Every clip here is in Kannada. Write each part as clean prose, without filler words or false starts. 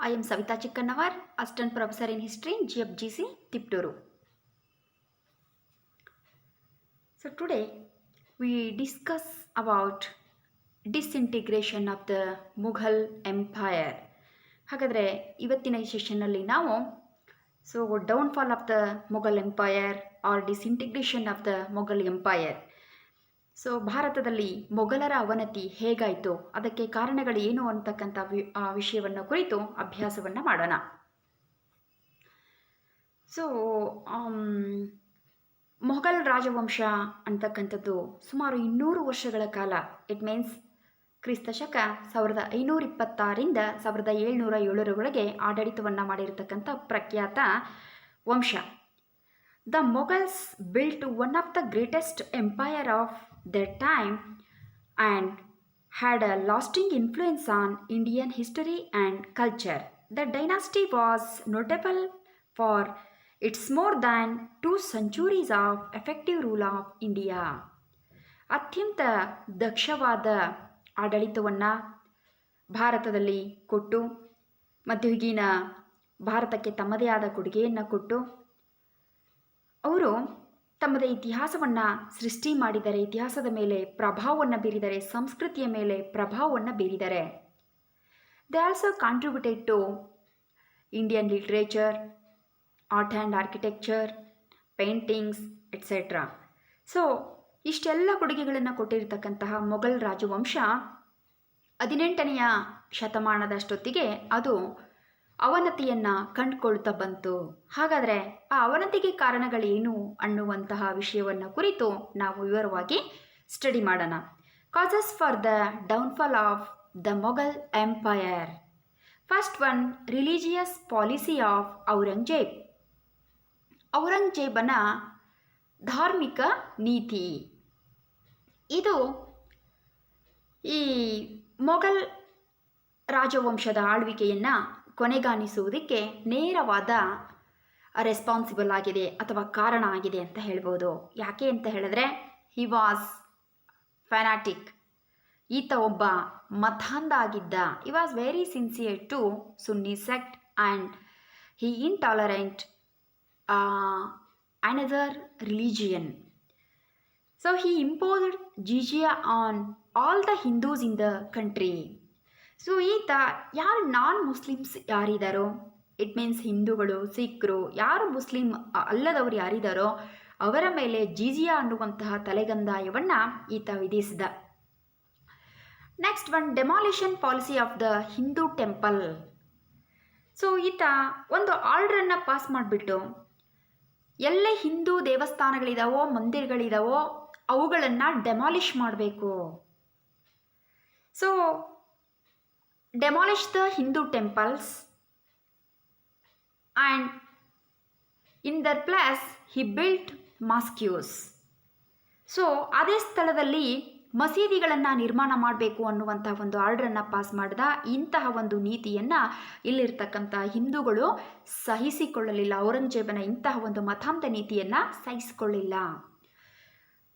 I am Savita Chikkannavar, Assistant Professor in History, GFGC, Tipturu. So today we discuss about disintegration of the Mughal Empire. ಹಾಗಾದರೆ ಇವತ್ತಿನ ಈ ಸೆಷನ್ನಲ್ಲಿ ನಾವು downfall of the Mughal empire or disintegration of the Mughal empire. ಭಾರತದಲ್ಲಿ ಮೊಘಲರ ಅವನತಿ ಹೇಗಾಯಿತು, ಅದಕ್ಕೆ ಕಾರಣಗಳು ಏನು ಅಂತಕ್ಕಂಥ ವಿಷಯವನ್ನು ಕುರಿತು ಅಭ್ಯಾಸವನ್ನು ಮಾಡೋಣ. ಮೊಘಲ್ ರಾಜವಂಶ ಅಂತಕ್ಕಂಥದ್ದು ಸುಮಾರು 200 ವರ್ಷಗಳ ಕಾಲ, ಇಟ್ ಮೀನ್ಸ್ ಕ್ರಿಸ್ತಶಕ 1526ರಿಂದ 1707ರವರೆಗೆ ಆಡಳಿತವನ್ನು ಮಾಡಿರತಕ್ಕಂಥ ಪ್ರಖ್ಯಾತ ವಂಶ. The Mughals built one of the greatest empire of their time and had a lasting influence on Indian history and culture. The dynasty was notable for its more than 2 centuries of effective rule of India. ಅತ್ಯಂತ ದಕ್ಷವಾದ ಆಡಳಿತವನ್ನು ಭಾರತದಲ್ಲಿ ಕೊಟ್ಟು, ಮಧ್ಯಯುಗೀನ ಭಾರತಕ್ಕೆ ತಮ್ಮದೇ ಆದ ಕೊಡುಗೆಯನ್ನು ಕೊಟ್ಟು, ಅವರು ತಮ್ಮದೇ ಇತಿಹಾಸವನ್ನು ಸೃಷ್ಟಿ ಮಾಡಿದ್ದಾರೆ, ಇತಿಹಾಸದ ಮೇಲೆ ಪ್ರಭಾವವನ್ನು ಬೀರಿದ್ದಾರೆ, ಸಂಸ್ಕೃತಿಯ ಮೇಲೆ ಪ್ರಭಾವವನ್ನು ಬೀರಿದ್ದಾರೆ. They also contributed to Indian literature, art and architecture, paintings etcetera. ಇಷ್ಟೆಲ್ಲ ಕೊಡುಗೆಗಳನ್ನು ಕೊಟ್ಟಿರತಕ್ಕಂತಹ ಮೊಘಲ್ ರಾಜವಂಶ 18ನೇ ಶತಮಾನದಷ್ಟೊತ್ತಿಗೆ ಅದು ಅವನತಿಯನ್ನು ಕಂಡುಕೊಳ್ತಾ ಬಂತು. ಹಾಗಾದರೆ ಆ ಅವನತಿಗೆ ಕಾರಣಗಳೇನು ಅನ್ನುವಂತಹ ವಿಷಯವನ್ನು ಕುರಿತು ನಾವು ವಿವರವಾಗಿ ಸ್ಟಡಿ ಮಾಡೋಣ. Causes for the downfall of the Mughal empire. First one, religious policy of Aurangzeb. ಔರಂಗಜೇಬನ ಧಾರ್ಮಿಕ ನೀತಿ. ಇದು ಈ ಮೊಘಲ್ ರಾಜವಂಶದ ಆಳ್ವಿಕೆಯನ್ನು ಕೊನೆಗಾಣಿಸುವುದಕ್ಕೆ ನೇರವಾದ ರೆಸ್ಪಾನ್ಸಿಬಲ್ ಆಗಿದೆ ಅಥವಾ ಕಾರಣ ಆಗಿದೆ ಅಂತ ಹೇಳ್ಬೋದು. ಯಾಕೆ ಅಂತ ಹೇಳಿದ್ರೆ, ಹಿ ವಾಸ್ ಫ್ಯಾನಾಟಿಕ್. ಈತ ಒಬ್ಬ ಮತಾಂಧ ಆಗಿದ್ದ. He was very sincere to Sunni sect and he intolerant another religion. So he imposed jizya on all the Hindus in the country. ಈತ ಯಾರು ನಾನ್ ಮುಸ್ಲಿಮ್ಸ್ ಯಾರಿದ್ದಾರೋ, ಇಟ್ ಮೀನ್ಸ್ ಹಿಂದೂಗಳು, ಸಿಖ್ರು, ಯಾರು ಮುಸ್ಲಿಂ ಅಲ್ಲದವರು ಯಾರಿದ್ದಾರೋ ಅವರ ಮೇಲೆ ಜಿಜಿಯಾ ಅನ್ನುವಂತಹ ತಲೆಗಂದಾಯವನ್ನು ಈತ ವಿಧಿಸಿದ. Next one, demolition policy of the Hindu temple. ಈತ ಒಂದು ಆರ್ಡ್ರನ್ನು ಪಾಸ್ ಮಾಡಿಬಿಟ್ಟು ಎಲ್ಲೇ ಹಿಂದೂ ದೇವಸ್ಥಾನಗಳಿದಾವೋ, ಮಂದಿರಗಳಿದಾವೋ ಅವುಗಳನ್ನು ಡೆಮಾಲಿಷ್ ಮಾಡಬೇಕು. Demolish the Hindu temples and in their place he built mosques. ಅದೇ ಸ್ಥಳದಲ್ಲಿ ಮಸೀದಿಗಳನ್ನು ನಿರ್ಮಾಣ ಮಾಡಬೇಕು ಅನ್ನುವಂಥ ಒಂದು ಆರ್ಡ್ರನ್ನು ಪಾಸ್ ಮಾಡಿದ. ಇಂತಹ ಒಂದು ನೀತಿಯನ್ನು ಇಲ್ಲಿರ್ತಕ್ಕಂಥ ಹಿಂದೂಗಳು ಸಹಿಸಿಕೊಳ್ಳಲಿಲ್ಲ. ಔರಂಗಜೇಬನ ಇಂತಹ ಒಂದು ಮತಾಂಧ ನೀತಿಯನ್ನು ಸಹಿಸಿಕೊಳ್ಳಿಲ್ಲ.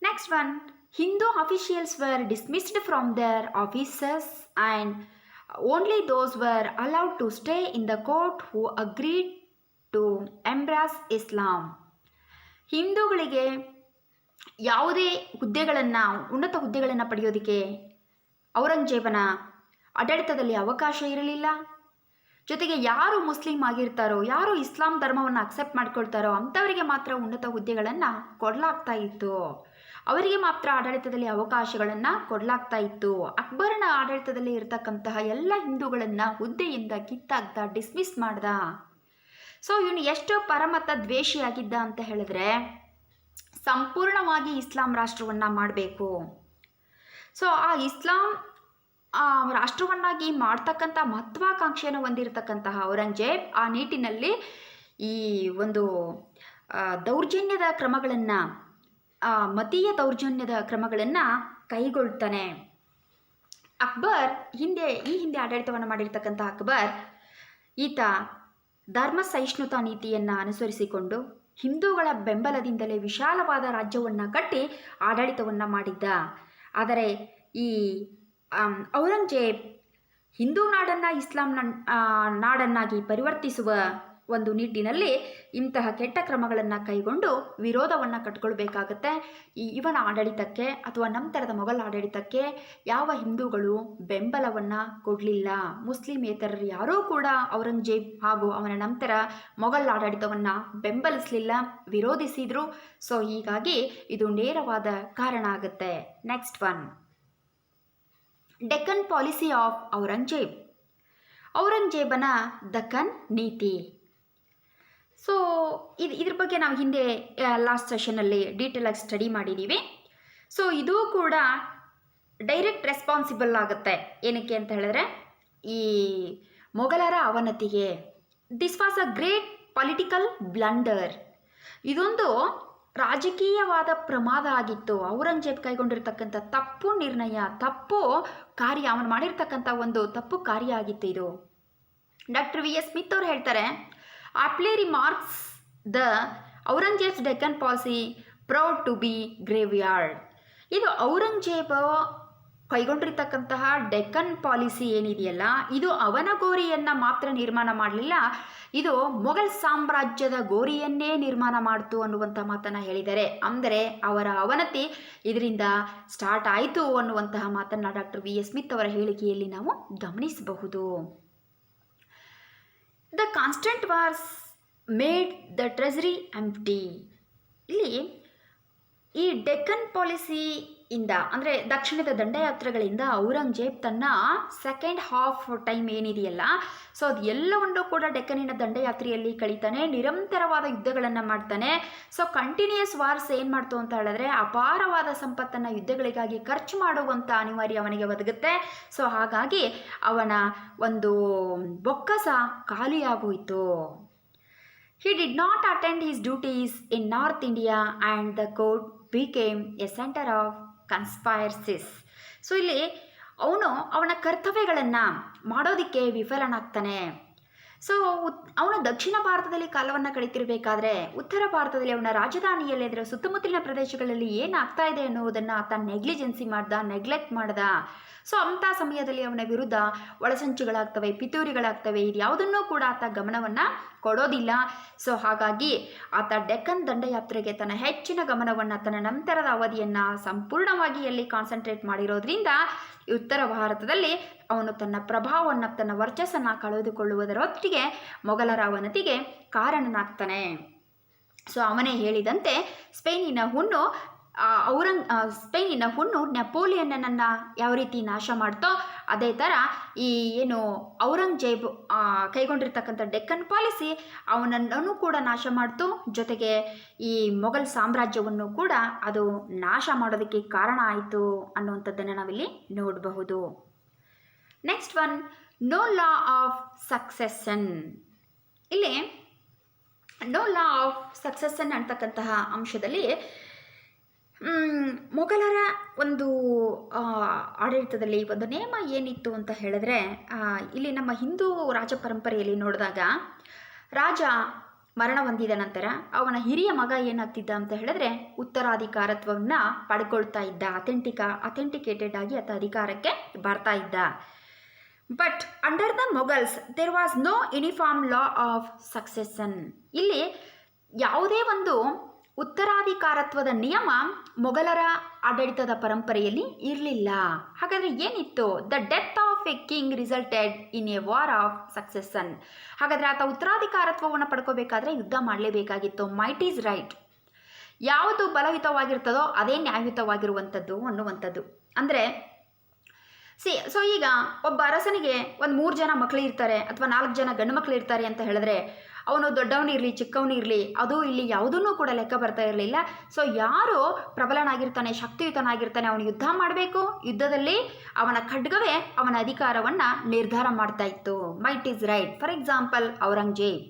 Next one, Hindu officials were dismissed from their offices and only those were allowed to stay in the court who agreed to embrace Islam. ಹಿಂದೂಗಳಿಗೆ ಯಾವುದೇ ಹುದ್ದೆಗಳನ್ನು, ಉನ್ನತ ಹುದ್ದೆಗಳನ್ನು ಪಡೆಯೋದಕ್ಕೆ ಔರಂಗಜೇಬನ ಆಡಳಿತದಲ್ಲಿ ಅವಕಾಶ ಇರಲಿಲ್ಲ. ಜೊತೆಗೆ ಯಾರು ಮುಸ್ಲಿಂ ಆಗಿರ್ತಾರೋ, ಯಾರು ಇಸ್ಲಾಂ ಧರ್ಮವನ್ನು ಅಕ್ಸೆಪ್ಟ್ ಮಾಡ್ಕೊಳ್ತಾರೋ ಅಂಥವರಿಗೆ ಮಾತ್ರ ಉನ್ನತ ಹುದ್ದೆಗಳನ್ನು ಕೊಡಲಾಗ್ತಾ ಇತ್ತು. ಅವರಿಗೆ ಮಾತ್ರ ಆಡಳಿತದಲ್ಲಿ ಅವಕಾಶಗಳನ್ನು ಕೊಡಲಾಗ್ತಾ ಇತ್ತು. ಅಕ್ಬರನ ಆಡಳಿತದಲ್ಲಿ ಇರತಕ್ಕಂತಹ ಎಲ್ಲ ಹಿಂದೂಗಳನ್ನು ಹುದ್ದೆಯಿಂದ ಕಿತ್ತಾಗ್ದ, ಡಿಸ್ಮಿಸ್ ಮಾಡ್ದ. ಇವನು ಎಷ್ಟು ಪರಮತ ದ್ವೇಷಿಯಾಗಿದ್ದ ಅಂತ ಹೇಳಿದ್ರೆ, ಸಂಪೂರ್ಣವಾಗಿ ಇಸ್ಲಾಂ ರಾಷ್ಟ್ರವನ್ನು ಮಾಡಬೇಕು. ಆ ಇಸ್ಲಾಂ ರಾಷ್ಟ್ರವನ್ನಾಗಿ ಮಾಡ್ತಕ್ಕಂಥ ಮಹತ್ವಾಕಾಂಕ್ಷೆಯನ್ನು ಹೊಂದಿರತಕ್ಕಂತಹ ಔರಂಗಜೇಬ್ ಆ ನಿಟ್ಟಿನಲ್ಲಿ ಈ ಒಂದು ದೌರ್ಜನ್ಯದ ಕ್ರಮಗಳನ್ನು, ಮತೀಯ ದೌರ್ಜನ್ಯದ ಕ್ರಮಗಳನ್ನು ಕೈಗೊಳ್ತಾನೆ. ಅಕ್ಬರ್ ಈ ಹಿಂದೆ ಆಡಳಿತವನ್ನು ಮಾಡಿರ್ತಕ್ಕಂಥ ಅಕ್ಬರ್ ಈತ ಧರ್ಮ ಸಹಿಷ್ಣುತಾ ನೀತಿಯನ್ನು ಅನುಸರಿಸಿಕೊಂಡು ಹಿಂದೂಗಳ ಬೆಂಬಲದಿಂದಲೇ ವಿಶಾಲವಾದ ರಾಜ್ಯವನ್ನು ಕಟ್ಟಿ ಆಡಳಿತವನ್ನು ಮಾಡಿದ್ದ. ಆದರೆ ಈ ಔರಂಗಜೇಬ್ ಹಿಂದೂ ನಾಡನ್ನು ಇಸ್ಲಾಂ ನಾಡನ್ನಾಗಿ ಪರಿವರ್ತಿಸುವ ಒಂದು ನಿಟ್ಟಿನಲ್ಲಿ ಇಂತಹ ಕೆಟ್ಟ ಕ್ರಮಗಳನ್ನು ಕೈಗೊಂಡು ವಿರೋಧವನ್ನು ಕಟ್ಕೊಳ್ಬೇಕಾಗತ್ತೆ. ಇವನ ಆಡಳಿತಕ್ಕೆ ಅಥವಾ ನಂತರದ ಮೊಘಲ್ ಆಡಳಿತಕ್ಕೆ ಯಾವ ಹಿಂದೂಗಳು ಬೆಂಬಲವನ್ನು ಕೊಡಲಿಲ್ಲ. ಮುಸ್ಲಿಮೇತರರು ಯಾರೂ ಕೂಡ ಔರಂಗಜೇಬ್ ಹಾಗೂ ಅವನ ನಂತರ ಮೊಘಲ್ ಆಡಳಿತವನ್ನು ಬೆಂಬಲಿಸಲಿಲ್ಲ, ವಿರೋಧಿಸಿದರು. ಸೊ ಹೀಗಾಗಿ ಇದು ನೇರವಾದ ಕಾರಣ ಆಗುತ್ತೆ. Next one, Deccan policy of Aurangzeb. ಔರಂಗಜೇಬನ ದಕ್ಕನ್ ನೀತಿ. ಸೊ ಇದ್ರ ಬಗ್ಗೆ ನಾವು ಹಿಂದೆ ಲಾಸ್ಟ್ ಸೆಷನಲ್ಲಿ ಡೀಟೇಲಾಗಿ ಸ್ಟಡಿ ಮಾಡಿದ್ದೀವಿ. ಸೊ ಇದು ಕೂಡ ಡೈರೆಕ್ಟ್ ರೆಸ್ಪಾನ್ಸಿಬಲ್ ಆಗುತ್ತೆ. ಏನಕ್ಕೆ ಅಂತ ಹೇಳಿದ್ರೆ ಈ ಮೊಘಲರ ಅವನತಿಗೆ. This was a great political blunder. ಇದೊಂದು ರಾಜಕೀಯವಾದ ಪ್ರಮಾದ ಆಗಿತ್ತು. ಔರಂಗಜೇಬ್ ಕೈಗೊಂಡಿರ್ತಕ್ಕಂಥ ತಪ್ಪು ನಿರ್ಣಯ, ತಪ್ಪು ಕಾರ್ಯ, ಅವನು ಮಾಡಿರ್ತಕ್ಕಂಥ ಒಂದು ತಪ್ಪು ಕಾರ್ಯ ಆಗಿತ್ತು ಇದು. ಡಾಕ್ಟರ್ ವಿ ಎಸ್ ಸ್ಮಿತ್ ಅವರು ಹೇಳ್ತಾರೆ, aptly remarks the Aurangzeb's Deccan policy proved to be graveyard. ಇದು ಔರಂಗಜೇಬ ಕೈಗೊಂಡಿರ್ತಕ್ಕಂತಹ ಡೆಕ್ಕನ್ ಪಾಲಿಸಿ ಏನಿದೆಯಲ್ಲ, ಇದು ಅವನ ಗೋರಿಯನ್ನು ಮಾತ್ರ ನಿರ್ಮಾಣ ಮಾಡಲಿಲ್ಲ, ಇದು ಮೊಘಲ್ ಸಾಮ್ರಾಜ್ಯದ ಗೋರಿಯನ್ನೇ ನಿರ್ಮಾಣ ಮಾಡ್ತು ಅನ್ನುವಂಥ ಮಾತನ್ನು ಹೇಳಿದ್ದಾರೆ. ಅಂದರೆ ಅವರ ಅವನತಿ ಇದರಿಂದ ಸ್ಟಾರ್ಟ್ ಆಯಿತು ಅನ್ನುವಂತಹ ಮಾತನ್ನು ಡಾಕ್ಟರ್ ವಿ ಎಸ್ ಸ್ಮಿತ್ ಅವರ ಹೇಳಿಕೆಯಲ್ಲಿ ನಾವು ಗಮನಿಸಬಹುದು. The constant wars made the treasury empty. ಇಲ್ಲಿ ಈ ಡೆಕ್ಕನ್ ಪಾಲಿಸಿಯಿಂದ ಅಂದರೆ ದಕ್ಷಿಣದ ದಂಡಯಾತ್ರೆಗಳಿಂದ ಔರಂಗಜೇಬ್ ತನ್ನ ಸೆಕೆಂಡ್ ಹಾಫ್ ಟೈಮ್ ಏನಿದೆಯಲ್ಲ, ಸೊ ಅದು ಎಲ್ಲವನ್ನೂ ಕೂಡ ಡೆಕ್ಕನಿನ ದಂಡಯಾತ್ರೆಯಲ್ಲಿ ಕಳೀತಾನೆ, ನಿರಂತರವಾದ ಯುದ್ಧಗಳನ್ನು ಮಾಡ್ತಾನೆ. ಸೊ ಕಂಟಿನ್ಯೂಯಸ್ ವಾರ್ಸ್ ಏನು ಮಾಡ್ತು ಅಂತ ಹೇಳಿದ್ರೆ ಅಪಾರವಾದ ಸಂಪತ್ತನ್ನು ಯುದ್ಧಗಳಿಗಾಗಿ ಖರ್ಚು ಮಾಡುವಂಥ ಅನಿವಾರ್ಯ ಅವನಿಗೆ ಒದಗುತ್ತೆ. ಸೊ ಹಾಗಾಗಿ ಅವನ ಒಂದು ಬೊಕ್ಕಸ ಖಾಲಿಯಾಗೋಯಿತು. He did not attend his duties in North India and the court became a center of conspiracies. So ಇಲ್ಲಿ ಅವನ ಕರ್ತವ್ಯಗಳನ್ನು ಮಾಡೋದಕ್ಕೆ ವಿಫಲನಾಗ್ತಾನೆ. ಸೊ ಅವನು ದಕ್ಷಿಣ ಭಾರತದಲ್ಲಿ ಕಾಲವನ್ನು ಕಳೀತಿರಬೇಕಾದ್ರೆ ಉತ್ತರ ಭಾರತದಲ್ಲಿ ಅವನ ರಾಜಧಾನಿಯಲ್ಲಿ ಅದರ ಸುತ್ತಮುತ್ತಲಿನ ಪ್ರದೇಶಗಳಲ್ಲಿ ಏನಾಗ್ತಾ ಇದೆ ಅನ್ನೋದನ್ನು ಆತ ನೆಗ್ಲಿಜೆನ್ಸಿ ನೆಗ್ಲೆಕ್ಟ್ ಮಾಡ್ದ. ಸೊ ಅಂಥ ಸಮಯದಲ್ಲಿ ಅವನ ವಿರುದ್ಧ ಒಳಸಂಚುಗಳಾಗ್ತವೆ, ಪಿತೂರಿಗಳಾಗ್ತವೆ, ಇದು ಯಾವುದನ್ನೂ ಕೂಡ ಆತ ಗಮನವನ್ನು ಕೊಡೋದಿಲ್ಲ. ಸೊ ಹಾಗಾಗಿ ಆತ ಡೆಕ್ಕನ್ ದಂಡಯಾತ್ರೆಗೆ ತನ್ನ ಹೆಚ್ಚಿನ ಗಮನವನ್ನು ತನ್ನ ನಂತರದ ಅವಧಿಯನ್ನು ಸಂಪೂರ್ಣವಾಗಿ ಎಲ್ಲಿ ಕಾನ್ಸಂಟ್ರೇಟ್ ಮಾಡಿರೋದ್ರಿಂದ ಉತ್ತರ ಭಾರತದಲ್ಲಿ ಅವನು ತನ್ನ ಪ್ರಭಾವವನ್ನು, ತನ್ನ ವರ್ಚಸ್ಸನ್ನು ಕಳೆದುಕೊಳ್ಳುವುದರೊಟ್ಟಿಗೆ ಮೊಘಲರ ಅವನತಿಗೆ ಕಾರಣನಾಗ್ತಾನೆ. ಸೊ ಅವನೇ ಹೇಳಿದಂತೆ ಸ್ಪೇನಿನ ಹುಣ್ಣು ನೆಪೋಲಿಯನ್ನನ್ನು ಯಾವ ರೀತಿ ನಾಶ ಮಾಡ್ತೋ ಅದೇ ಥರ ಈ ಏನು ಔರಂಗಜೇಬ್ ಕೈಗೊಂಡಿರ್ತಕ್ಕಂಥ ಡೆಕ್ಕನ್ ಪಾಲಿಸಿ ಅವನನ್ನು ಕೂಡ ನಾಶ ಮಾಡ್ತು, ಜೊತೆಗೆ ಈ ಮೊಘಲ್ ಸಾಮ್ರಾಜ್ಯವನ್ನು ಕೂಡ ಅದು ನಾಶ ಮಾಡೋದಕ್ಕೆ ಕಾರಣ ಆಯಿತು ಅನ್ನುವಂಥದ್ದನ್ನು ನಾವಿಲ್ಲಿ ನೋಡಬಹುದು. Next one, no law of succession. ಇಲ್ಲಿ ನೋ ಲಾ ಆಫ್ ಸಕ್ಸೆಷನ್ ಅಂತಕ್ಕಂತಹ ಅಂಶದಲ್ಲಿ ಮೊಘಲರ ಒಂದು ಆಡಳಿತದಲ್ಲಿ ಒಂದು ನೇಮ ಏನಿತ್ತು ಅಂತ ಹೇಳಿದ್ರೆ, ಇಲ್ಲಿ ನಮ್ಮ ಹಿಂದೂ ರಾಜ ಪರಂಪರೆಯಲ್ಲಿ ನೋಡಿದಾಗ ರಾಜ ಮರಣ ಹೊಂದಿದ ನಂತರ ಅವನ ಹಿರಿಯ ಮಗ ಏನಾಗ್ತಿದ್ದ ಅಂತ ಹೇಳಿದ್ರೆ ಉತ್ತರಾಧಿಕಾರತ್ವವನ್ನು ಪಡ್ಕೊಳ್ತಾ ಇದ್ದ, ಅಥೆಂಟಿಕೇಟೆಡ್ ಆಗಿ ಆತ ಅಧಿಕಾರಕ್ಕೆ ಬರ್ತಾ ಇದ್ದ. But under the Mughals there was no uniform law of succession. ಇಲ್ಲಿ ಯಾವುದೇ ಒಂದು ಉತ್ತರಾಧಿಕಾರತ್ವದ ನಿಯಮ ಮೊಘಲರ ಆಡಳಿತದ ಪರಂಪರೆಯಲ್ಲಿ ಇರಲಿಲ್ಲ. ಹಾಗಾದರೆ ಏನಿತ್ತು? The death of A king resulted in a war of succession. ಹಾಗಾದರೆ ಆತ ಉತ್ತರಾಧಿಕಾರತ್ವವನ್ನು ಪಡ್ಕೋಬೇಕಾದ್ರೆ ಯುದ್ಧ ಮಾಡಲೇಬೇಕಾಗಿತ್ತು. Mite is right. ಯಾವುದು ಬಲಯುತವಾಗಿರ್ತದೋ ಅದೇ ನ್ಯಾಯಯುತವಾಗಿರುವಂಥದ್ದು ಅನ್ನುವಂಥದ್ದು. ಅಂದರೆ ಸೊ ಈಗ ಒಬ್ಬ ಅರಸನಿಗೆ ಒಂದು 3 ಜನ ಮಕ್ಕಳು ಇರ್ತಾರೆ ಅಥವಾ 4 ಜನ ಗಂಡು ಮಕ್ಕಳು ಇರ್ತಾರೆ ಅಂತ ಹೇಳಿದ್ರೆ ಅವನು ದೊಡ್ಡವನಿರಲಿ ಚಿಕ್ಕವನಿರಲಿ ಅದು ಇಲ್ಲಿ ಯಾವುದನ್ನೂ ಕೂಡ ಲೆಕ್ಕ ಬರ್ತಾ ಇರಲಿಲ್ಲ. ಸೊ ಯಾರು ಪ್ರಬಲನಾಗಿರ್ತಾನೆ, ಶಕ್ತಿಯುತನಾಗಿರ್ತಾನೆ, ಅವನು ಯುದ್ಧ ಮಾಡಬೇಕು. ಯುದ್ಧದಲ್ಲಿ ಅವನ ಖಡ್ಗವೇ ಅವನ ಅಧಿಕಾರವನ್ನು ನಿರ್ಧಾರ ಮಾಡ್ತಾ ಇತ್ತು. Might is right. For example Aurangzeb.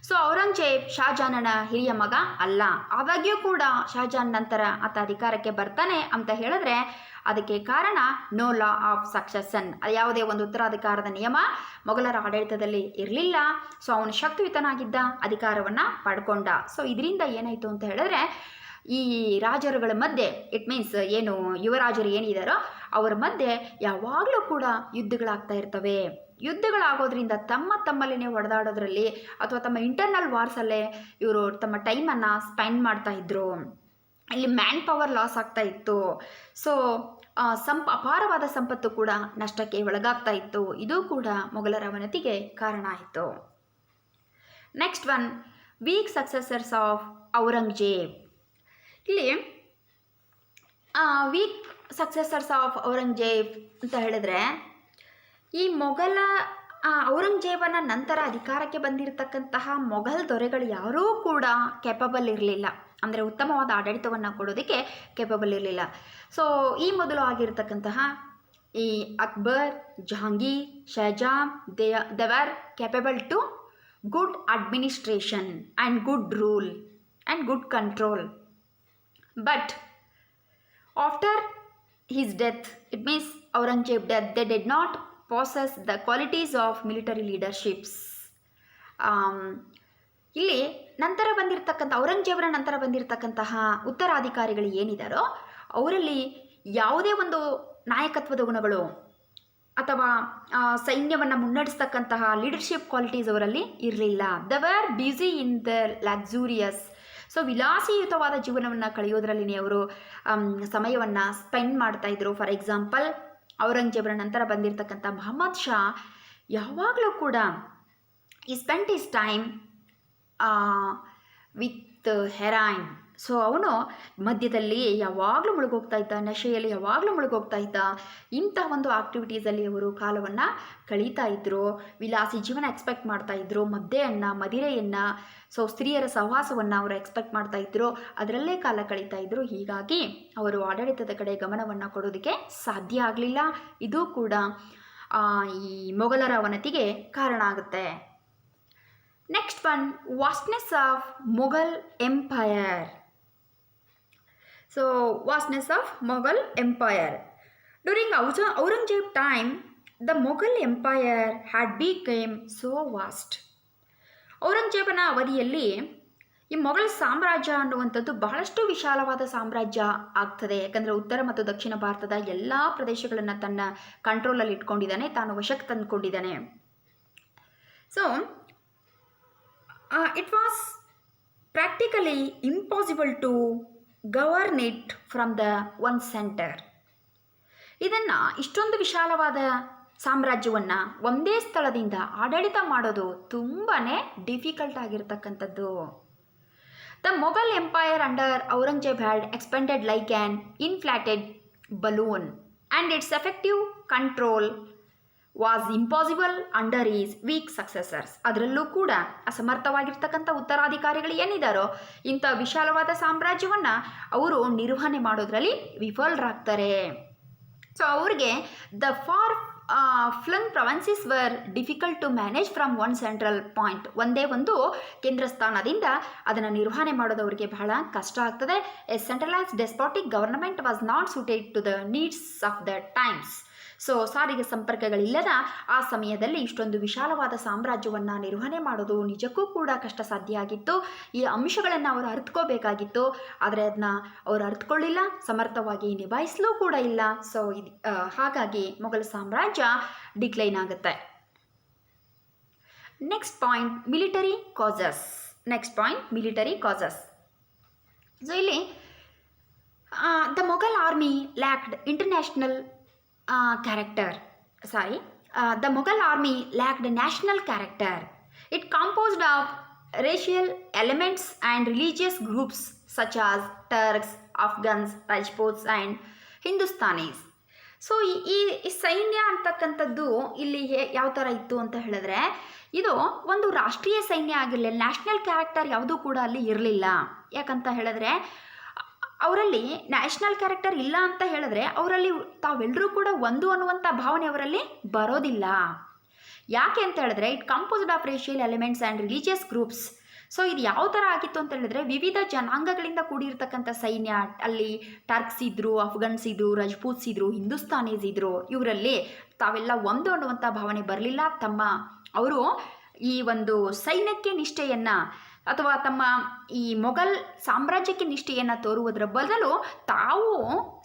So Aurangzeb ಶಹಜಾನನ ಹಿರಿಯ ಮಗ ಅಲ್ಲ, ಆದಾಗ್ಯೂ ಕೂಡ ಶಹಜಾನ್ ನಂತರ ಆತ ಅಧಿಕಾರಕ್ಕೆ ಬರ್ತಾನೆ ಅಂತ ಹೇಳಿದ್ರೆ ಅದಕ್ಕೆ ಕಾರಣ ನೋ ಲಾ ಆಫ್ ಸಕ್ಸೆಷನ್. ಯಾವುದೇ ಒಂದು ಉತ್ತರಾಧಿಕಾರದ ನಿಯಮ ಮೊಘಲರ ಆಡಳಿತದಲ್ಲಿ ಇರಲಿಲ್ಲ. ಸೊ ಅವನು ಶಕ್ತಿಯುತನಾಗಿದ್ದ, ಅಧಿಕಾರವನ್ನು ಪಡ್ಕೊಂಡ. ಸೊ ಇದರಿಂದ ಏನಾಯಿತು ಅಂತ ಹೇಳಿದ್ರೆ ಈ ರಾಜರುಗಳ ಮಧ್ಯೆ, ಇಟ್ ಮೀನ್ಸ್ ಏನು ಯುವರಾಜರು ಏನಿದಾರೋ ಅವರ ಮಧ್ಯೆ ಯಾವಾಗಲೂ ಕೂಡ ಯುದ್ಧಗಳಾಗ್ತಾ ಇರ್ತವೆ. ಯುದ್ಧಗಳಾಗೋದ್ರಿಂದ ತಮ್ಮಲ್ಲೇ ಹೊಡೆದಾಡೋದ್ರಲ್ಲಿ ಅಥವಾ ತಮ್ಮ ಇಂಟರ್ನಲ್ ವಾರ್ಸಲ್ಲೇ ಇವರು ತಮ್ಮ ಟೈಮನ್ನು ಸ್ಪೆಂಡ್ ಮಾಡ್ತಾ ಇದ್ರು. ಇಲ್ಲಿ ಮ್ಯಾನ್ ಪವರ್ ಲಾಸ್ ಆಗ್ತಾ ಇತ್ತು. ಸೊ ಅಪಾರವಾದ ಸಂಪತ್ತು ಕೂಡ ನಷ್ಟಕ್ಕೆ ಒಳಗಾಗ್ತಾ ಇತ್ತು. ಇದು ಕೂಡ ಮೊಘಲರ ಅವನತಿಗೆ ಕಾರಣ ಆಯಿತು. Next one, weak successors of Aurangzeb. ಇಲ್ಲಿ ವೀಕ್ ಸಕ್ಸೆಸರ್ಸ್ ಆಫ್ ಔರಂಗಜೇಬ್ ಅಂತ ಹೇಳಿದ್ರೆ, ಈ ಮೊಘಲ ಔರಂಗಜೇಬನ ನಂತರ ಅಧಿಕಾರಕ್ಕೆ ಬಂದಿರತಕ್ಕಂತಹ ಮೊಘಲ್ ದೊರೆಗಳು ಯಾರೂ ಕೂಡ ಕೆಪಬಲ್ ಇರಲಿಲ್ಲ, ಅಂದರೆ ಉತ್ತಮವಾದ ಆಡಳಿತವನ್ನು ಕೊಡೋದಕ್ಕೆ ಕೆಪಬಲ್ ಇರಲಿಲ್ಲ. ಸೊ ಈ ಮೊದಲು ಆಗಿರ್ತಕ್ಕಂತಹ ಈ Akbar, Jahangir, Shahjahan, they were capable to good administration and good rule and good control. But after his death, it means Aurangzeb death, they did not possess the qualities of military leaderships. ಇಲ್ಲಿ ನಂತರ ಬಂದಿರತಕ್ಕಂಥ ಔರಂಗಜೇಬರ ನಂತರ ಬಂದಿರತಕ್ಕಂತಹ ಉತ್ತರಾಧಿಕಾರಿಗಳು ಏನಿದಾರೋ ಅವರಲ್ಲಿ ಯಾವುದೇ ಒಂದು ನಾಯಕತ್ವದ ಗುಣಗಳು ಅಥವಾ ಸೈನ್ಯವನ್ನು ಮುನ್ನಡೆಸ್ತಕ್ಕಂತಹ ಲೀಡರ್ಶಿಪ್ ಕ್ವಾಲಿಟೀಸ್ ಅವರಲ್ಲಿ ಇರಲಿಲ್ಲ. They were busy in the luxurious. So ವಿಲಾಸಿಯುತವಾದ ಜೀವನವನ್ನು ಕಳೆಯೋದ್ರಲ್ಲಿ ಅವರು ಸಮಯವನ್ನು ಸ್ಪೆಂಡ್ ಮಾಡ್ತಾಯಿದ್ರು. ಫಾರ್ ಎಕ್ಸಾಂಪಲ್, ಔರಂಗಜೇಬರ ನಂತರ ಬಂದಿರತಕ್ಕಂಥ ಮೊಹಮ್ಮದ್ ಶಾ ಯಾವಾಗಲೂ ಕೂಡ ಈ spend his time with heroin. So ಅವನು ಮಧ್ಯದಲ್ಲಿ ಯಾವಾಗಲೂ ಮುಳುಗೋಗ್ತಾ ಇದ್ದ, ನಶೆಯಲ್ಲಿ ಯಾವಾಗಲೂ ಮುಳುಗೋಗ್ತಾ ಇದ್ದ. ಇಂಥ ಒಂದು ಆಕ್ಟಿವಿಟೀಸಲ್ಲಿ ಅವರು ಕಾಲವನ್ನು ಕಳೀತಾ ಇದ್ದರು. ವಿಲಾಸಿ ಜೀವನ ಎಕ್ಸ್ಪೆಕ್ಟ್ ಮಾಡ್ತಾಯಿದ್ರು, ಮದ್ದೆಯನ್ನು, ಮದಿರೆಯನ್ನು, ಸೊ ಸ್ತ್ರೀಯರ ಸಹವಾಸವನ್ನು ಅವರು ಎಕ್ಸ್ಪೆಕ್ಟ್ ಮಾಡ್ತಾಯಿದ್ರು, ಅದರಲ್ಲೇ ಕಾಲ ಕಳೀತಾ ಇದ್ದರು. ಹೀಗಾಗಿ ಅವರು ಆಡಳಿತದ ಕಡೆ ಗಮನವನ್ನು ಕೊಡೋದಕ್ಕೆ ಸಾಧ್ಯ ಆಗಲಿಲ್ಲ. ಇದು ಕೂಡ ಈ ಮೊಘಲರ ಅವನತಿಗೆ ಕಾರಣ ಆಗುತ್ತೆ. Next one, vastness of Mughal empire. So vastness of Mughal empire. During Aurangzeb time, the Mughal empire had become so vast. ಔರಂಗಜೇಬನ ಅವಧಿಯಲ್ಲಿ ಈ ಮೊಘಲ್ ಸಾಮ್ರಾಜ್ಯ ಅನ್ನುವಂಥದ್ದು ಬಹಳಷ್ಟು ವಿಶಾಲವಾದ ಸಾಮ್ರಾಜ್ಯ ಆಗ್ತದೆ. ಯಾಕಂದರೆ ಉತ್ತರ ಮತ್ತು ದಕ್ಷಿಣ ಭಾರತದ ಎಲ್ಲ ಪ್ರದೇಶಗಳನ್ನು ತನ್ನ ಕಂಟ್ರೋಲಲ್ಲಿ ಇಟ್ಕೊಂಡಿದ್ದಾನೆ, ತಾನು ವಶಕ್ಕೆ ತಂದುಕೊಂಡಿದ್ದಾನೆ. So it was practically impossible to govern it from the one centre. ಇದನ್ನು ಇಷ್ಟೊಂದು ವಿಶಾಲವಾದ ಸಾಮ್ರಾಜ್ಯವನ್ನು ಒಂದೇ ಸ್ಥಳದಿಂದ ಆಡಳಿತ ಮಾಡೋದು ತುಂಬಾ ಡಿಫಿಕಲ್ಟ್ ಆಗಿರ್ತಕ್ಕಂಥದ್ದು. The Mughal empire under Aurangzeb had expended like an inflated balloon and its effective control was impossible under his weak successors. ಅದರಲ್ಲೂ ಕೂಡ ಅಸಮರ್ಥವಾಗಿರ್ತಕ್ಕಂಥ ಉತ್ತರಾಧಿಕಾರಿಗಳು ಏನಿದ್ದಾರೋ ಇಂಥ ವಿಶಾಲವಾದ ಸಾಮ್ರಾಜ್ಯವನ್ನು ಅವರು ನಿರ್ವಹಣೆ ಮಾಡೋದ್ರಲ್ಲಿ ವಿಫಲರಾಗ್ತಾರೆ. ಸೊ ಅವ್ರಿಗೆ the far flung provinces were difficult to manage from one central point. ಒಂದೇ ಒಂದು ಕೇಂದ್ರ ಸ್ಥಾನದಿಂದ ಅದನ್ನು ನಿರ್ವಹಣೆ ಮಾಡೋದು ಅವರಿಗೆ ಬಹಳ ಕಷ್ಟ ಆಗ್ತದೆ. A centralised despotic government was not suited to the needs of the times. So ಸಾರಿಗೆ ಸಂಪರ್ಕಗಳಿಲ್ಲದ ಆ ಸಮಯದಲ್ಲಿ ಇಷ್ಟೊಂದು ವಿಶಾಲವಾದ ಸಾಮ್ರಾಜ್ಯವನ್ನು ನಿರ್ವಹಣೆ ಮಾಡೋದು ನಿಜಕ್ಕೂ ಕೂಡ ಕಷ್ಟ ಸಾಧ್ಯ ಆಗಿತ್ತು. ಈ ಅಂಶಗಳನ್ನು ಅವರು ಅರ್ಥಕೋಬೇಕಾಗಿತ್ತು, ಆದರೆ ಅದನ್ನ ಅವರು ಅರ್ಥಕೊಳ್ಳಿಲ್ಲ, ಸಮರ್ಥವಾಗಿ ನಿಭಾಯಿಸಲೂ ಕೂಡ ಇಲ್ಲ. ಸೊ ಹಾಗಾಗಿ ಮೊಘಲ್ ಸಾಮ್ರಾಜ್ಯ ಡಿಕ್ಲೈನ್ ಆಗುತ್ತೆ. Next point, military causes. So ಇಲ್ಲಿ the Mughal army lacked international the Mughal army lacked national character. It composed of racial elements and religious groups such as Turks, Afghans, Rajputs and Hindustanis. So ಈ ಸೈನ್ಯ ಅಂತಕ್ಕಂಥದ್ದು ಇಲ್ಲಿ ಯಾವ ಥರ ಇತ್ತು ಅಂತ ಹೇಳಿದ್ರೆ, ಇದು ಒಂದು ರಾಷ್ಟ್ರೀಯ ಸೈನ್ಯ ಆಗಿರಲಿಲ್ಲ, ನ್ಯಾಷನಲ್ ಕ್ಯಾರೆಕ್ಟರ್ ಯಾವುದೂ ಕೂಡ ಅಲ್ಲಿ ಇರಲಿಲ್ಲ. ಯಾಕಂತ ಹೇಳಿದ್ರೆ ಅವರಲ್ಲಿ ನ್ಯಾಷನಲ್ ಕ್ಯಾರೆಕ್ಟರ್ ಇಲ್ಲ ಅಂತ ಹೇಳಿದ್ರೆ ಅವರಲ್ಲಿ ತಾವೆಲ್ಲರೂ ಕೂಡ ಒಂದು ಅನ್ನುವಂಥ ಭಾವನೆ ಅವರಲ್ಲಿ ಬರೋದಿಲ್ಲ. ಯಾಕೆ ಅಂತ ಹೇಳಿದ್ರೆ it composed of racial elements and religious groups. So ಇದು ಯಾವ ಥರ ಆಗಿತ್ತು ಅಂತ ಹೇಳಿದ್ರೆ ವಿವಿಧ ಜನಾಂಗಗಳಿಂದ ಕೂಡಿರ್ತಕ್ಕಂಥ ಸೈನ್ಯ. ಅಲ್ಲಿ ಟರ್ಕ್ಸ್ ಇದ್ದರು, ಅಫ್ಘನ್ಸ್ ಇದ್ದರು, ರಜಪೂತ್ಸ್ ಇದ್ದರು, ಹಿಂದೂಸ್ತಾನೀಸ್ ಇದ್ದರು. ಇವರಲ್ಲಿ ತಾವೆಲ್ಲ ಒಂದು ಅನ್ನುವಂಥ ಭಾವನೆ ಬರಲಿಲ್ಲ. ಅವರು ಈ ಒಂದು ಸೈನ್ಯಕ್ಕೆ ನಿಷ್ಠೆಯನ್ನು ಅಥವಾ ತಮ್ಮ ಈ ಮೊಘಲ್ ಸಾಮ್ರಾಜ್ಯಕ್ಕೆ ನಿಷ್ಠೆಯನ್ನು ತೋರುವುದರ ಬದಲು ತಾವು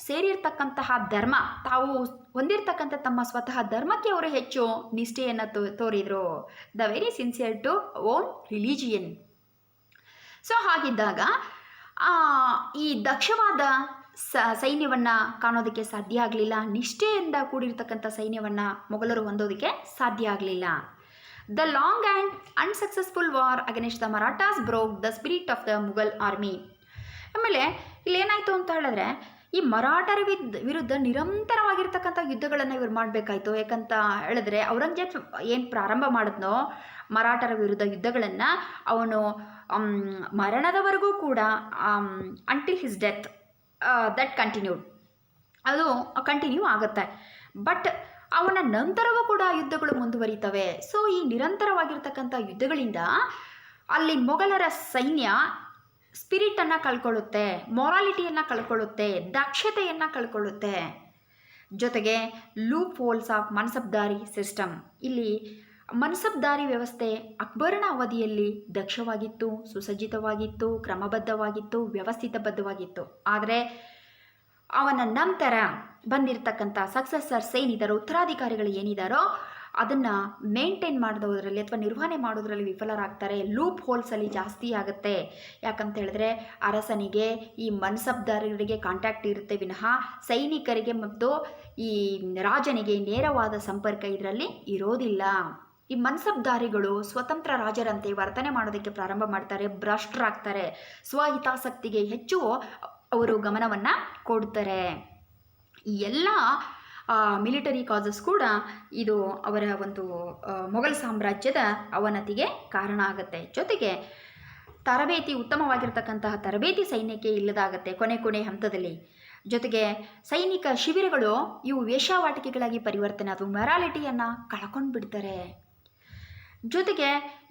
ಸೇರಿರ್ತಕ್ಕಂತಹ ಧರ್ಮ, ತಾವು ಹೊಂದಿರತಕ್ಕಂಥ ತಮ್ಮ ಸ್ವತಃ ಧರ್ಮಕ್ಕೆ ಅವರು ಹೆಚ್ಚು ನಿಷ್ಠೆಯನ್ನು ತೋರಿದರು. They very sincere to own religion. So ಹಾಗಿದ್ದಾಗ ಈ ದಕ್ಷವಾದ ಸೈನ್ಯವನ್ನು ಕಾಣೋದಕ್ಕೆ ಸಾಧ್ಯ ಆಗಲಿಲ್ಲ. ನಿಷ್ಠೆಯಿಂದ ಕೂಡಿರ್ತಕ್ಕಂಥ ಸೈನ್ಯವನ್ನು ಮೊಘಲರು ಹೊಂದೋದಕ್ಕೆ ಸಾಧ್ಯ ಆಗಲಿಲ್ಲ. The long and unsuccessful war against the Marathas broke the spirit of the Mughal army. ಆಮೇಲೆ ಇಲ್ಲೇನಾಯಿತು ಅಂತ ಹೇಳಿದ್ರೆ, ಈ ಮರಾಠರ ವಿರುದ್ಧ ನಿರಂತರವಾಗಿರ್ತಕ್ಕಂಥ ಯುದ್ಧಗಳನ್ನು ಇವರು ಮಾಡಬೇಕಾಯ್ತು. ಯಾಕಂತ ಹೇಳಿದ್ರೆ ಔರಂಗಜೇಬ್ ಏನು ಪ್ರಾರಂಭ ಮಾಡಿದ್ನೋ ಮರಾಠರ ವಿರುದ್ಧ ಯುದ್ಧಗಳನ್ನು, ಅವನು ಮರಣದವರೆಗೂ ಕೂಡ until his death that continued, ಅದು ಕಂಟಿನ್ಯೂ ಆಗುತ್ತೆ. ಬಟ್ ಅವನ ನಂತರವೂ ಕೂಡ ಯುದ್ಧಗಳು ಮುಂದುವರಿತವೆ. ಸೊ ಈ ನಿರಂತರವಾಗಿರ್ತಕ್ಕಂಥ ಯುದ್ಧಗಳಿಂದ ಅಲ್ಲಿ ಮೊಘಲರ ಸೈನ್ಯ ಸ್ಪಿರಿಟನ್ನು ಕಳ್ಕೊಳ್ಳುತ್ತೆ, ಮೊರಾಲಿಟಿಯನ್ನು ಕಳ್ಕೊಳ್ಳುತ್ತೆ, ದಕ್ಷತೆಯನ್ನು ಕಳ್ಕೊಳ್ಳುತ್ತೆ. ಜೊತೆಗೆ ಲೂಪ್ ಹೋಲ್ಸ್ ಆಫ್ ಮನ್ಸಬ್ದಾರಿ ಸಿಸ್ಟಮ್. ಇಲ್ಲಿ ಮನ್ಸಬ್ದಾರಿ ವ್ಯವಸ್ಥೆ ಅಕ್ಬರನ ಅವಧಿಯಲ್ಲಿ ದಕ್ಷವಾಗಿತ್ತು, ಸುಸಜ್ಜಿತವಾಗಿತ್ತು, ಕ್ರಮಬದ್ಧವಾಗಿತ್ತು, ವ್ಯವಸ್ಥಿತಬದ್ಧವಾಗಿತ್ತು. ಆದರೆ ಅವನ ನಂತರ ಬಂದಿರತಕ್ಕಂಥ ಸಕ್ಸಸರ್ಸ್ ಏನಿದ್ದಾರೋ, ಉತ್ತರಾಧಿಕಾರಿಗಳು ಏನಿದ್ದಾರೋ, ಅದನ್ನು ಮೇಂಟೈನ್ ಮಾಡೋದ್ರಲ್ಲಿ ಅಥವಾ ನಿರ್ವಹಣೆ ಮಾಡೋದ್ರಲ್ಲಿ ವಿಫಲರಾಗ್ತಾರೆ. ಲೂಪ್ ಹೋಲ್ಸಲ್ಲಿ ಜಾಸ್ತಿ ಆಗುತ್ತೆ. ಯಾಕಂತ ಹೇಳಿದ್ರೆ ಅರಸನಿಗೆ ಈ ಮನ್ಸಬ್ದಾರರಿಗೆ ಕಾಂಟ್ಯಾಕ್ಟ್ ಇರುತ್ತೆ ವಿನಃ ಸೈನಿಕರಿಗೆ ಮತ್ತು ಈ ರಾಜನಿಗೆ ನೇರವಾದ ಸಂಪರ್ಕ ಇದರಲ್ಲಿ ಇರೋದಿಲ್ಲ. ಈ ಮನ್ಸಬ್ದಾರಿಗಳು ಸ್ವತಂತ್ರ ರಾಜರಂತೆ ವರ್ತನೆ ಮಾಡೋದಕ್ಕೆ ಪ್ರಾರಂಭ ಮಾಡ್ತಾರೆ, ಭ್ರಷ್ಟರಾಗ್ತಾರೆ, ಸ್ವಹಿತಾಸಕ್ತಿಗೆ ಹೆಚ್ಚು ಅವರು ಗಮನವನ್ನು ಕೊಡ್ತಾರೆ. ಈ ಎಲ್ಲ ಮಿಲಿಟರಿ ಕಾಸಸ್ ಕೂಡ ಇದು ಅವರ ಒಂದು ಮೊಘಲ್ ಸಾಮ್ರಾಜ್ಯದ ಅವನತಿಗೆ ಕಾರಣ ಆಗುತ್ತೆ. ಜೊತೆಗೆ ತರಬೇತಿ, ಉತ್ತಮವಾಗಿರ್ತಕ್ಕಂತಹ ತರಬೇತಿ ಸೈನ್ಯಕ್ಕೆ ಇಲ್ಲದಾಗತ್ತೆ ಕೊನೆ ಹಂತದಲ್ಲಿ. ಜೊತೆಗೆ ಸೈನಿಕ ಶಿಬಿರಗಳು ಇವು ವೇಶ್ಯಾವಾಟಿಕೆಗಳಾಗಿ ಪರಿವರ್ತನೆ, ಅದು ಮೊರಾಲಿಟಿಯನ್ನು ಕಳ್ಕೊಂಡು ಬಿಡ್ತಾರೆ. ಜೊತೆಗೆ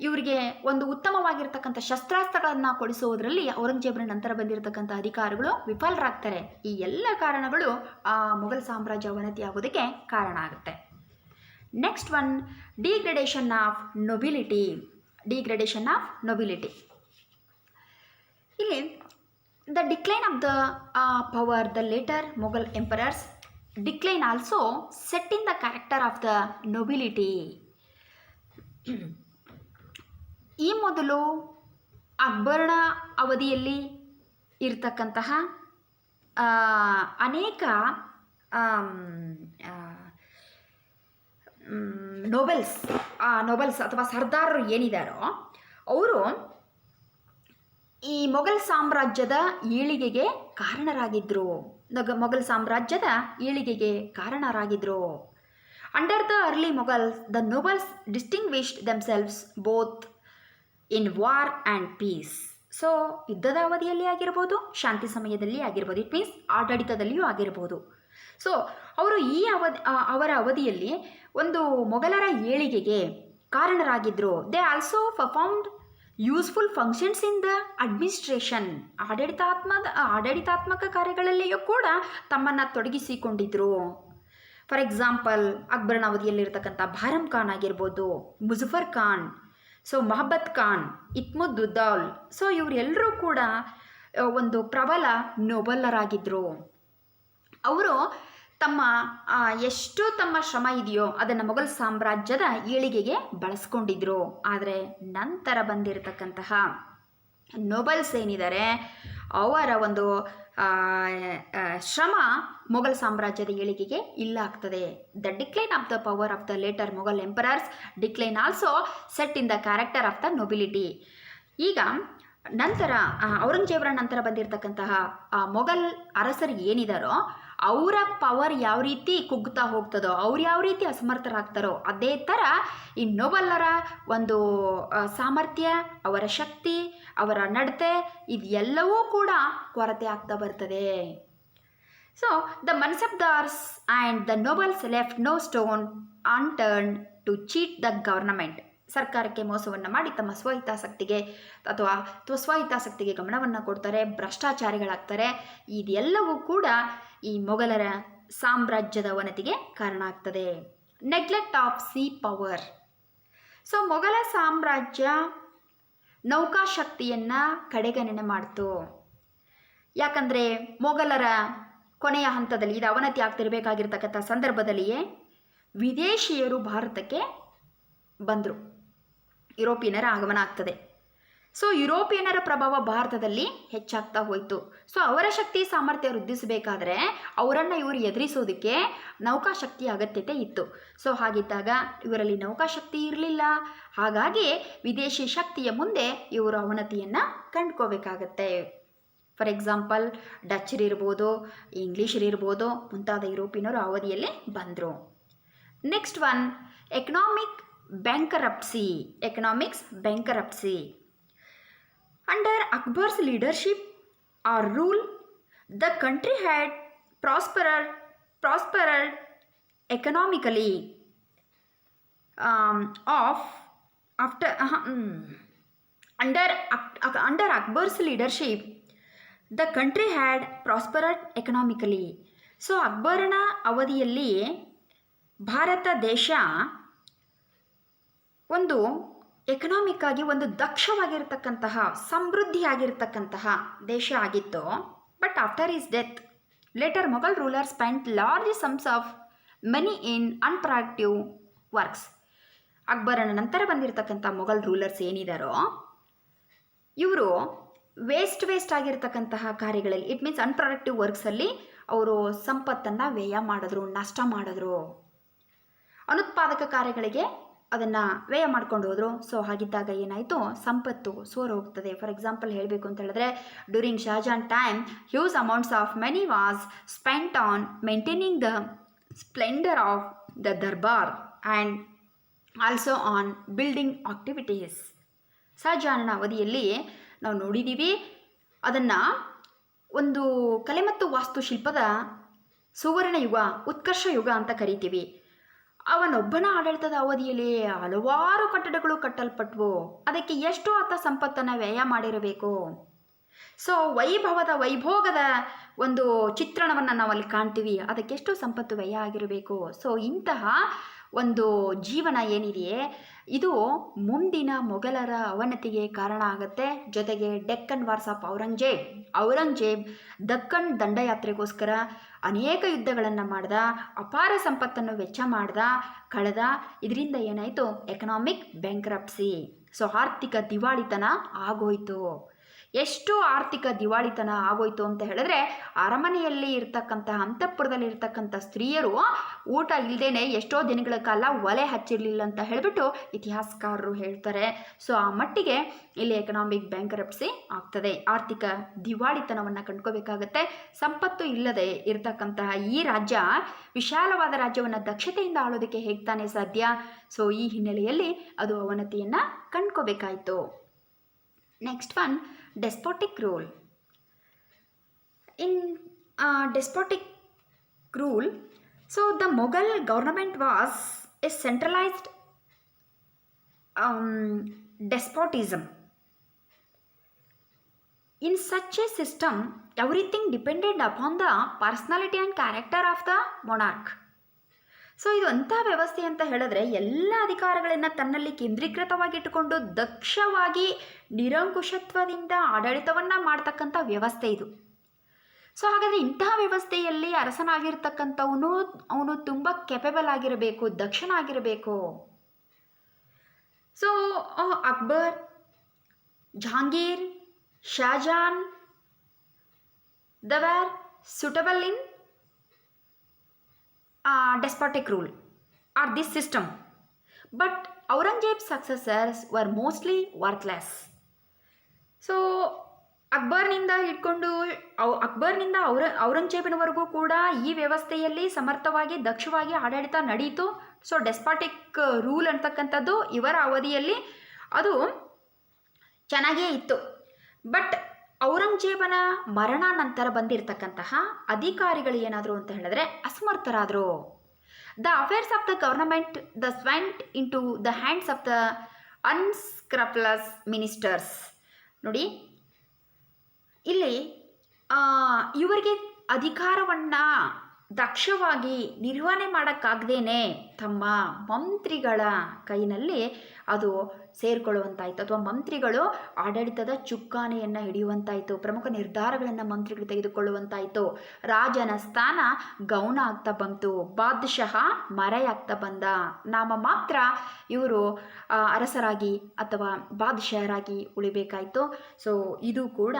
ಇವರಿಗೆ ಒಂದು ಉತ್ತಮವಾಗಿರ್ತಕ್ಕಂಥ ಶಸ್ತ್ರಾಸ್ತ್ರಗಳನ್ನು ಕೊಡಿಸುವುದರಲ್ಲಿ ಔರಂಗಜೇಬನ ನಂತರ ಬಂದಿರತಕ್ಕಂಥ ಅಧಿಕಾರಿಗಳು ವಿಫಲರಾಗ್ತಾರೆ. ಈ ಎಲ್ಲ ಕಾರಣಗಳು ಮೊಘಲ್ ಸಾಮ್ರಾಜ್ಯ ಅವನತಿ ಆಗೋದಕ್ಕೆ ಕಾರಣ ಆಗುತ್ತೆ. Next one, degradation of nobility. Degradation of nobility. ಇಲ್ಲಿ the decline of the power the later Mughal emperors decline also set in the character of the nobility. ಈ ಮೊದಲು ಅಕ್ಬರನ ಅವಧಿಯಲ್ಲಿ ಇರತಕ್ಕಂತಹ ಅನೇಕ ನೋಬೆಲ್ಸ್ ಅಥವಾ ಸರ್ದಾರರು ಏನಿದ್ದಾರೋ ಅವರು ಈ ಮೊಘಲ್ ಸಾಮ್ರಾಜ್ಯದ ಏಳಿಗೆಗೆ ಕಾರಣರಾಗಿದ್ದರು. ಮೊಘಲ್ ಸಾಮ್ರಾಜ್ಯದ ಏಳಿಗೆಗೆ ಕಾರಣರಾಗಿದ್ದರು. Under the early Mughals, the nobles distinguished themselves both in war and peace. So ಯುದ್ಧದ ಅವಧಿಯಲ್ಲಿ ಆಗಿರ್ಬೋದು, ಶಾಂತಿ ಸಮಯದಲ್ಲಿ ಆಗಿರ್ಬೋದು, ಇಟ್ ಮೀನ್ಸ್ ಆಡಳಿತದಲ್ಲಿಯೂ ಆಗಿರ್ಬೋದು. ಸೊ ಅವರು ಅವರ ಅವಧಿಯಲ್ಲಿ ಒಂದು ಮೊಘಲರ ಏಳಿಗೆಗೆ ಕಾರಣರಾಗಿದ್ದರು. They also performed useful functions in the administration. ಆಡಳಿತಾತ್ಮಕ ಕಾರ್ಯಗಳಲ್ಲಿಯೂ ಕೂಡ ತಮ್ಮನ್ನು ತೊಡಗಿಸಿಕೊಂಡಿದ್ದರು. ಫಾರ್ ಎಕ್ಸಾಂಪಲ್, ಅಕ್ಬರನ ಅವಧಿಯಲ್ಲಿರ್ತಕ್ಕಂಥ ಬಾರಮ್ ಖಾನ್ ಆಗಿರ್ಬೋದು, ಮುಜಫರ್ ಖಾನ್, ಸೊ ಮೊಹಬ್ಬತ್ ಖಾನ್, ಇತ್ಮುದ್ದೌಲ್. ಸೊ ಇವರೆಲ್ಲರೂ ಕೂಡ ಒಂದು ಪ್ರಬಲ ನೊಬಲರಾಗಿದ್ದರು. ಅವರು ಎಷ್ಟು ತಮ್ಮ ಶ್ರಮ ಇದೆಯೋ ಅದನ್ನು ಮೊಘಲ್ ಸಾಮ್ರಾಜ್ಯದ ಏಳಿಗೆಗೆ ಬಳಸ್ಕೊಂಡಿದ್ರು. ಆದರೆ ನಂತರ ಬಂದಿರತಕ್ಕಂತಹ ನೊಬೆಲ್ಸ್ ಏನಿದ್ದಾರೆ ಅವರ ಒಂದು ಶ್ರಮ ಮೊಘಲ್ ಸಾಮ್ರಾಜ್ಯದ ಏಳಿಗೆಗೆ ಇಲ್ಲ ಆಗ್ತದೆ. The decline of the power of the later Mughal emperors decline also set in the character of the nobility. ಈಗ ನಂತರ ಔರಂಗಜೇಬರ ನಂತರ ಬಂದಿರತಕ್ಕಂತಹ ಮೊಘಲ್ ಅರಸರು ಏನಿದಾರೋ ಅವರ ಪವರ್ ಯಾವ ರೀತಿ ಕುಗ್ಗುತ್ತಾ ಹೋಗ್ತದೋ, ಅವ್ರು ಯಾವ ರೀತಿ ಅಸಮರ್ಥರಾಗ್ತಾರೋ ಅದೇ ಥರ ಈ ನೊಬೆಲ್ಲರ ಒಂದು ಸಾಮರ್ಥ್ಯ, ಅವರ ಶಕ್ತಿ, ಅವರ ನಡತೆ ಇದೆಲ್ಲವೂ ಕೂಡ ಕೊರತೆ ಆಗ್ತಾ ಬರ್ತದೆ. So the mansabdars and the nobles left no stone unturned to cheat the government. ಸರ್ಕಾರಕ್ಕೆ ಮೋಸವನ್ನು ಮಾಡಿ ತಮ್ಮ ಸ್ವಹಿತಾಸಕ್ತಿಗೆ ಗಮನವನ್ನು ಕೊಡ್ತಾರೆ, ಭ್ರಷ್ಟಾಚಾರಿಗಳಾಗ್ತಾರೆ. ಇದೆಲ್ಲವೂ ಕೂಡ ಈ ಮೊಘಲರ ಸಾಮ್ರಾಜ್ಯದ ಅವನತಿಗೆ ಕಾರಣ ಆಗ್ತದೆ. Neglect of sea power. So ಮೊಘಲ ಸಾಮ್ರಾಜ್ಯ ನೌಕಾಶಕ್ತಿಯನ್ನು ಕಡೆಗಣನೆ ಮಾಡ್ತು. ಯಾಕಂದರೆ ಮೊಘಲರ ಕೊನೆಯ ಹಂತದಲ್ಲಿ ಇದು ಅವನತಿ ಆಗ್ತಿರಬೇಕಾಗಿರ್ತಕ್ಕಂಥ ಸಂದರ್ಭದಲ್ಲಿಯೇ ವಿದೇಶಿಯರು ಭಾರತಕ್ಕೆ ಬಂದರು. ಯುರೋಪಿಯನರ ಆಗಮನ ಆಗ್ತದೆ. ಸೊ ಯುರೋಪಿಯನರ ಪ್ರಭಾವ ಭಾರತದಲ್ಲಿ ಹೆಚ್ಚಾಗ್ತಾ ಹೋಯಿತು. ಸೊ ಅವರ ಶಕ್ತಿ ಸಾಮರ್ಥ್ಯ ವೃದ್ಧಿಸಬೇಕಾದ್ರೆ ಅವರನ್ನು ಇವರು ಎದುರಿಸೋದಕ್ಕೆ ನೌಕಾಶಕ್ತಿ ಅಗತ್ಯತೆ ಇತ್ತು. ಸೊ ಹಾಗಿದ್ದಾಗ ಇವರಲ್ಲಿ ನೌಕಾಶಕ್ತಿ ಇರಲಿಲ್ಲ. ಹಾಗಾಗಿ ವಿದೇಶಿ ಶಕ್ತಿಯ ಮುಂದೆ ಇವರು ಅವನತಿಯನ್ನು ಕಂಡ್ಕೋಬೇಕಾಗತ್ತೆ. ಫಾರ್ ಎಕ್ಸಾಂಪಲ್ ಡಚ್ಚರಿರ್ಬೋದು, ಇಂಗ್ಲೀಷರಿರ್ಬೋದು, ಮುಂತಾದ ಯುರೋಪಿಯನರು ಅವಧಿಯಲ್ಲಿ ಬಂದರು. Next one, economics bankruptcy. Under Akbar's leadership or rule, the country had prospered economically. Under Akbar's leadership, the country had prospered economically. So ಅಕ್ಬರನ ಅವಧಿಯಲ್ಲಿ ಭಾರತ ದೇಶ ಒಂದು ಎಕನಾಮಿಕ್ ಆಗಿ ಒಂದು ದಕ್ಷವಾಗಿರ್ತಕ್ಕಂತಹ ಸಮೃದ್ಧಿಯಾಗಿರ್ತಕ್ಕಂತಹ ದೇಶ ಆಗಿತ್ತು. But after his death, later Mughal ruler spent large sums of money in unproductive works. ಅಕ್ಬರನ ನಂತರ ಬಂದಿರತಕ್ಕಂಥ ಮೊಘಲ್ ರೂಲರ್ಸ್ ಏನಿದಾರೋ ಇವರು ವೇಸ್ಟ್ ಆಗಿರ್ತಕ್ಕಂತಹ ಕಾರ್ಯಗಳಲ್ಲಿ, ಇಟ್ ಮೀನ್ಸ್ ಅನ್ಪ್ರೊಡಕ್ಟಿವ್ ವರ್ಕ್ಸಲ್ಲಿ ಅವರು ಸಂಪತ್ತನ್ನು ವ್ಯಯ ಮಾಡಿದ್ರು, ನಷ್ಟ ಮಾಡಿದ್ರು. ಅನುತ್ಪಾದಕ ಕಾರ್ಯಗಳಿಗೆ ಅದನ್ನು ವ್ಯಯ ಮಾಡ್ಕೊಂಡು ಹೋದರು. ಸೊ ಹಾಗಿದ್ದಾಗ ಏನಾಯಿತು, ಸಂಪತ್ತು ಸೋರು ಹೋಗ್ತದೆ. ಫಾರ್ ಎಕ್ಸಾಂಪಲ್ ಹೇಳಬೇಕು ಅಂತ ಹೇಳಿದ್ರೆ, during Shahjahan time huge amounts of money was spent on maintaining the splendour of the darbar and also on building activities. ಶಾಜಾನನ ಅವಧಿಯಲ್ಲಿ ನಾವು ನೋಡಿದ್ದೀವಿ, ಅದನ್ನು ಒಂದು ಕಲೆ ಮತ್ತು ವಾಸ್ತುಶಿಲ್ಪದ ಸುವರ್ಣ ಯುಗ, ಉತ್ಕರ್ಷ ಯುಗ ಅಂತ ಕರಿತೀವಿ. ಅವನೊಬ್ಬನ ಆಡಳಿತದ ಅವಧಿಯಲ್ಲಿ ಹಲವಾರು ಕಟ್ಟಡಗಳು ಕಟ್ಟಲ್ಪಟ್ವು. ಅದಕ್ಕೆ ಎಷ್ಟು ಆತ ಸಂಪತ್ತನ್ನು ವ್ಯಯ ಮಾಡಿರಬೇಕು. ಸೊ ವೈಭೋಗದ ಒಂದು ಚಿತ್ರಣವನ್ನು ನಾವಲ್ಲಿ ಕಾಣ್ತೀವಿ. ಅದಕ್ಕೆಷ್ಟು ಸಂಪತ್ತು ವ್ಯಯ ಆಗಿರಬೇಕು. ಸೊ ಇಂತಹ ಒಂದು ಜೀವನ ಏನಿದೆಯೇ ಇದು ಮುಂದಿನ ಮೊಘಲರ ಅವನತಿಗೆ ಕಾರಣ ಆಗುತ್ತೆ. ಜೊತೆಗೆ ಡೆಕ್ಕನ್ ವಾರ್ಸ್ ಆಫ್ ಔರಂಗಜೇಬ್ ದಕ್ಕನ್ ದಂಡಯಾತ್ರೆಗೋಸ್ಕರ ಅನೇಕ ಯುದ್ಧಗಳನ್ನು ಮಾಡ್ದ, ಅಪಾರ ಸಂಪತ್ತನ್ನು ವೆಚ್ಚ ಕಳೆದ. ಇದರಿಂದ ಏನಾಯಿತು, ಎಕನಾಮಿಕ್ ಬ್ಯಾಂಕ್ರಪ್ಸಿ. ಸೊ ಆರ್ಥಿಕ ದಿವಾಳಿತನ ಆಗೋಯ್ತು. ಎಷ್ಟು ಆರ್ಥಿಕ ದಿವಾಳಿತನ ಆಗೋಯ್ತು ಅಂತ ಹೇಳಿದ್ರೆ, ಅರಮನೆಯಲ್ಲಿ ಇರ್ತಕ್ಕಂತಹ ಅಂತಃಪುರದಲ್ಲಿ ಇರ್ತಕ್ಕಂಥ ಸ್ತ್ರೀಯರು ಊಟ ಇಲ್ಲದೇನೆ ಎಷ್ಟೋ ದಿನಗಳ ಕಾಲ ಒಲೆ ಹಚ್ಚಿರಲಿಲ್ಲ ಅಂತ ಹೇಳಿಬಿಟ್ಟು ಇತಿಹಾಸಕಾರರು ಹೇಳ್ತಾರೆ. ಸೊ ಆ ಮಟ್ಟಿಗೆ ಇಲ್ಲಿ ಎಕನಾಮಿಕ್ ಬ್ಯಾಂಕ್ರಪ್ಸಿ ಆಗ್ತದೆ. ಆರ್ಥಿಕ ದಿವಾಳಿತನವನ್ನು ಕಂಡ್ಕೋಬೇಕಾಗತ್ತೆ. ಸಂಪತ್ತು ಇಲ್ಲದೆ ಇರತಕ್ಕಂತಹ ಈ ರಾಜ್ಯ, ವಿಶಾಲವಾದ ರಾಜ್ಯವನ್ನು ದಕ್ಷತೆಯಿಂದ ಆಳೋದಕ್ಕೆ ಹೇಗೆ ತಾನೇ ಸಾಧ್ಯ? ಸೊ ಈ ಹಿನ್ನೆಲೆಯಲ್ಲಿ ಅದು ಅವನತಿಯನ್ನು ಕಂಡ್ಕೋಬೇಕಾಯಿತು. Next one, despotic rule. In despotic rule, so the Mughal government was a centralized despotism. In such a system, everything depended upon the personality and character of the monarch. So ಇದು ಅಂಥ ವ್ಯವಸ್ಥೆ ಅಂತ ಹೇಳಿದ್ರೆ, ಎಲ್ಲ ಅಧಿಕಾರಗಳನ್ನು ತನ್ನಲ್ಲಿ ಕೇಂದ್ರೀಕೃತವಾಗಿಟ್ಟುಕೊಂಡು ದಕ್ಷವಾಗಿ ನಿರಂಕುಶತ್ವದಿಂದ ಆಡಳಿತವನ್ನು ಮಾಡ್ತಕ್ಕಂಥ ವ್ಯವಸ್ಥೆ ಇದು. ಸೊ ಹಾಗಾದರೆ ಇಂತಹ ವ್ಯವಸ್ಥೆಯಲ್ಲಿ ಅವನು ತುಂಬ ಕೆಪಬಲ್ ಆಗಿರಬೇಕು, ದಕ್ಷನಾಗಿರಬೇಕು. So Akbar, Jahangir, Shahjahan they were suitable in despotic rule or this system, but Aurangzeb's successors were mostly worthless. So ಅಕ್ಬರ್ನಿಂದ ಔರಂಗಜೇಬನವರೆಗೂ ಕೂಡ ಈ ವ್ಯವಸ್ಥೆಯಲ್ಲಿ ಸಮರ್ಥವಾಗಿ ದಕ್ಷವಾಗಿ ಆಡಳಿತ ನಡೆಯಿತು. ಸೊ ಡೆಸ್ಪಾಟಿಕ್ ರೂಲ್ ಅಂತಕ್ಕಂಥದ್ದು ಇವರ ಅವಧಿಯಲ್ಲಿ ಅದು ಚೆನ್ನಾಗೇ ಇತ್ತು. ಬಟ್ ಔರಂಗಜೇಬನ ಮರಣ ನಂತರ ಬಂದಿರತಕ್ಕಂತಹ ಅಧಿಕಾರಿಗಳು ಏನಾದರೂ ಅಂತ ಹೇಳಿದ್ರೆ ಅಸಮರ್ಥರಾದರು. The affairs of the government went into the hands of the unscrupulous ministers. ನೋಡಿ, ಇಲ್ಲಿ ಇವರಿಗೆ ಅಧಿಕಾರವನ್ನು ದಕ್ಷವಾಗಿ ನಿರ್ವಹಣೆ ಮಾಡೋಕ್ಕಾಗ್ದೇನೆ ತಮ್ಮ ಮಂತ್ರಿಗಳ ಕೈನಲ್ಲಿ ಅದು ಸೇರಿಕೊಳ್ಳುವಂತಾಯಿತು, ಅಥವಾ ಮಂತ್ರಿಗಳು ಆಡಳಿತದ ಚುಕ್ಕಾಣಿಯನ್ನು ಹಿಡಿಯುವಂತಾಯಿತು, ಪ್ರಮುಖ ನಿರ್ಧಾರಗಳನ್ನು ಮಂತ್ರಿಗಳು ತೆಗೆದುಕೊಳ್ಳುವಂತಾಯಿತು. ರಾಜನ ಸ್ಥಾನ ಗೌಣ ಆಗ್ತಾ ಬಂತು, ಬಾದಶಾಹ ಮರೆಯಾಗ್ತಾ ಬಂದ. ನಾಮ ಮಾತ್ರ ಇವರು ಅರಸರಾಗಿ ಅಥವಾ ಬಾದಶಾಹರಾಗಿ ಉಳಿಬೇಕಾಯಿತು. ಸೊ ಇದು ಕೂಡ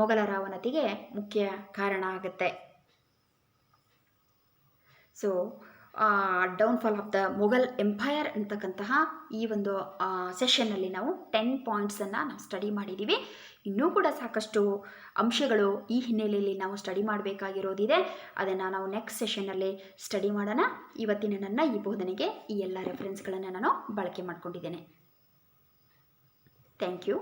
ಮೊಘಲರ ಅವನತಿಗೆ ಮುಖ್ಯ ಕಾರಣ ಆಗುತ್ತೆ. So downfall of the Mughal empire ಅಂತಕ್ಕಂತಹ ಈ ಒಂದು ಸೆಷನ್ನಲ್ಲಿ ನಾವು 10 ಪಾಯಿಂಟ್ಸನ್ನು ನಾವು ಸ್ಟಡಿ ಮಾಡಿದ್ದೀವಿ. ಇನ್ನೂ ಕೂಡ ಸಾಕಷ್ಟು ಅಂಶಗಳು ಈ ಹಿನ್ನೆಲೆಯಲ್ಲಿ ನಾವು ಸ್ಟಡಿ ಮಾಡಬೇಕಾಗಿರೋದಿದೆ. ಅದನ್ನು ನಾವು ನೆಕ್ಸ್ಟ್ ಸೆಷನ್ನಲ್ಲಿ ಸ್ಟಡಿ ಮಾಡೋಣ. ಇವತ್ತಿನ ನನ್ನ ಈ ಬೋಧನೆಗೆ ಈ ಎಲ್ಲ ರೆಫರೆನ್ಸ್ಗಳನ್ನು ನಾನು ಬಳಕೆ ಮಾಡಿಕೊಂಡಿದ್ದೇನೆ. Thank you.